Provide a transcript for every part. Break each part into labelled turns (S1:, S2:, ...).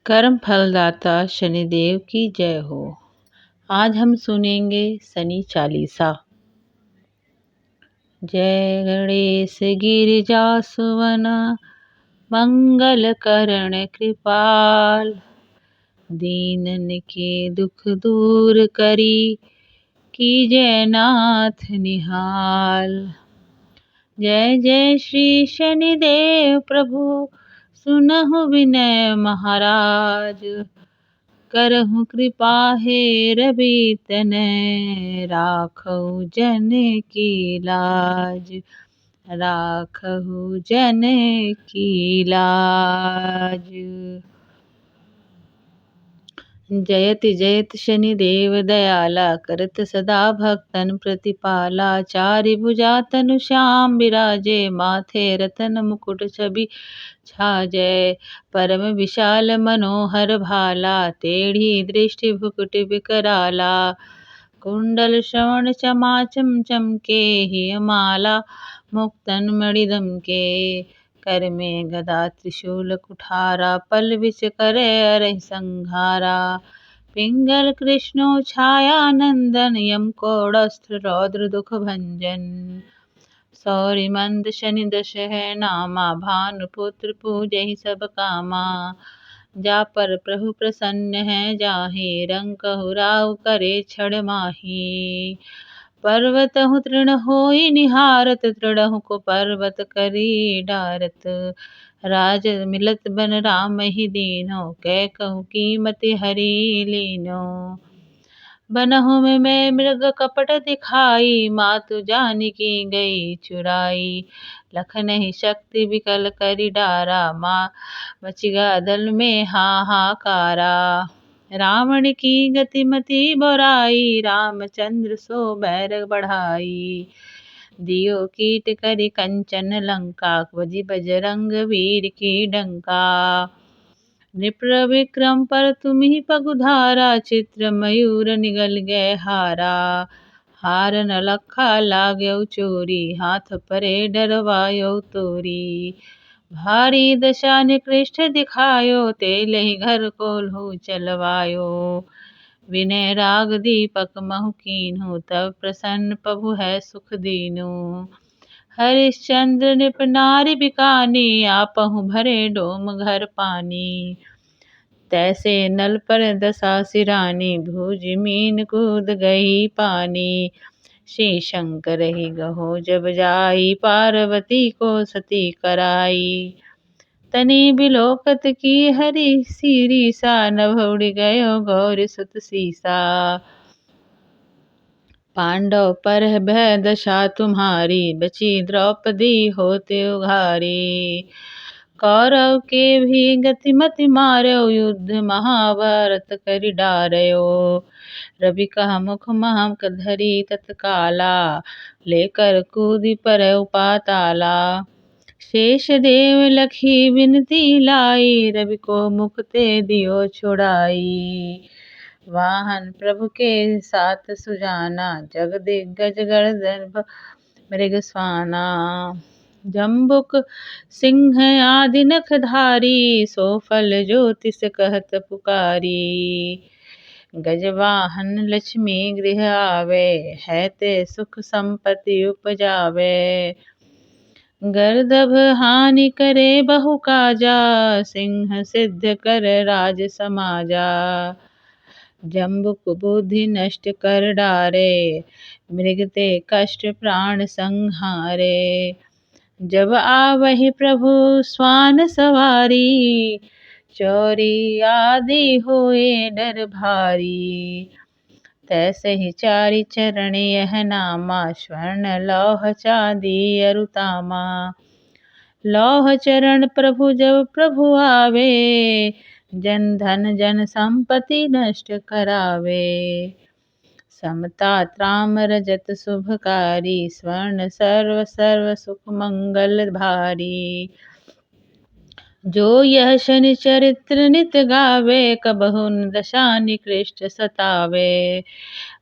S1: कर्म फलदाता शनिदेव की जय हो। आज हम सुनेंगे शनि चालीसा। जय गणेश गिरिजासुवन मंगल करण कृपाल। दीनन के दुख दूर करी कीजय नाथ निहाल। जय जय श्री शनिदेव प्रभु सुनहु विनय महाराज। करहु कृपा हे रवि तनय राखहु जन की लाज। राखहु जन की लाज। जयति जयति शनिदेव दयाला करत सदा भक्तन प्रतिपाला। चारि भुजा तनु श्याम बिराजे माथे रतन मुकुट छवि छाजै। परम विशाल मनोहर भाला टेढ़ी दृष्टि भुकुट विकराला। कुंडल श्रवण चमाचम चमके हिय माला मुक्तन मणि दमके। कर में गदा त्रिशूल कुठारा पल बिच करे अरहि संहारा। पिंगल कृष्णो छाया नंदन यम कोड़स्थ रौद्र दुख भंजन। सौरि मंद शनि दश है नामा भानुपुत्र पूजहि सब कामा। जा पर प्रभु प्रसन्न है जाहि रंकहु राउ करे छड़ माही। पर्वतहु तृण होई निहारत तृणहु को पर्वत करी डारत। राज मिलत बन राम ही दीनो कैकहु कीमति हरि लीनो। बनहु में मैं मृग कपट दिखाई मातु जानकी गई चुराई। लखन ही शक्ति विकल करी डारा माँ मचिगा दल में हाहाकारा। रावण की गति मति बोराई रामचंद्र सो बैर बढ़ाई। दियो कीट करी कंचन लंका बजी बजरंग वीर की डंका। नृप विक्रम पर तुम्हि पगुधारा चित्र मयूर निगल गए हारा। हार न लखा लाग्यौ चोरी हाथ परे डरवायो तोरी। भारी दशा निकृष्ट दिखायो तेलहि घर कोल्हू चलवायो। विनय राग दीपक महु कीन्हु तब प्रसन्न प्रभु है सुख दीनु। हरिश्चंद्र नृप नारि बिकानी आपहु भरे डोम घर पानी। तैसे नल पर दशा सिरानी भुज मीन कूद गई पानी। श्री शंकर ही गहो जब जाई पार्वती को सती कराई। तनि बिलोकत की हरि सिरीसा नभ उड़ गयो गौरी सुत सीसा। पांडव पर भय दशा तुम्हारी बची द्रौपदी होते उघारी। कौरव के भी गति मति मार्यो युद्ध महाभारत करि डार्यो। रवि कह मुख महक धरी तत्काला लेकर कूदि परौ पाताला। शेष देव लखी विनती लाई रवि को मुख ते दियो छुड़ाई। वाहन प्रभु के साथ सुजाना जग दिग्गज गर्दन मृग स्वाना। जम्बुक सिंह आदि नखधारी सो फल ज्योतिष कहत पुकारी। गजवाहन लक्ष्मी गृह आवे है ते सुख संपत्ति उपजावे। गर्दभ हानि करे बहु काजा सिंह सिद्ध कर राज समाजा। जम्बुक बुद्धि नष्ट कर डारे मृग ते कष्ट प्राण संहारे। जब आवहि प्रभु स्वान सवारी चोरी आदि होए डर भारी। तैसे ही चारि चरण यह नामा स्वर्ण लौह चांदी अरु तामा। लौह चरण प्रभु जब प्रभु आवे जन धन जन संपत्ति नष्ट करावे। समता त्राम रजत शुभकारी स्वर्ण सर्व सर्व सुख मंगल भारी। जो यह शनि चरित्र नित गावे कबहु न दशा निकृष्ट सतावे।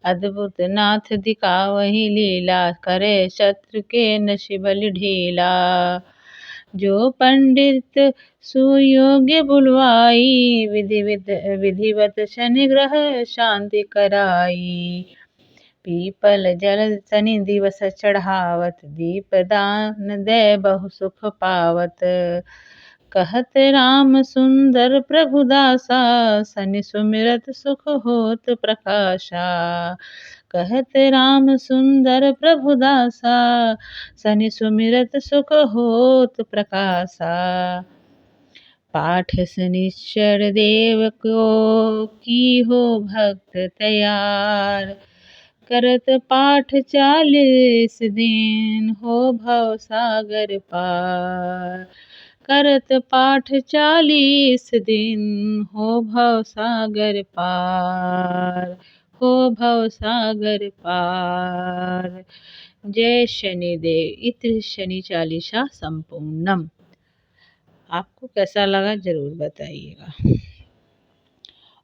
S1: अद्भुत नाथ दिखावहि लीला करे शत्रु के नशि बलि ढीला। जो पंडित सुयोग्य बुलवाई, विधिवत शनि ग्रह शांति कराई। पीपल जल शनि दिवस चढ़ावत, दीप दान दे बहु सुख पावत। कहत राम सुंदर प्रभु दासा, शनि सुमिरत सुख होत प्रकाशा। कहत राम सुंदर प्रभु दासा, शनि सुमिरत सुख होत प्रकाशा। पाठ शनिश्चर देव को की हो भक्त तैयार, करत पाठ 40 दिन हो भव सागर पार। करत पाठ 40 दिन हो भव सागर पार, हो भव सागर पार। जय शनिदेव। इति शनि चालीसा संपूर्णम। आपको कैसा लगा जरूर बताइएगा।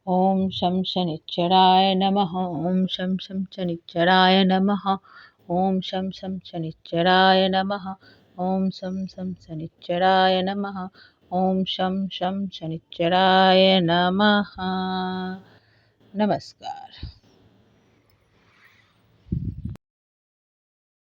S1: ओम शं शनिच्चराय नमः। ओम शं शनिच्चराय नमः। ओम शं शनिच्चराय नमः। ओम शं शनिच्चराय नमः। ओम शं शनिच्चराय नमः। नमस्कार।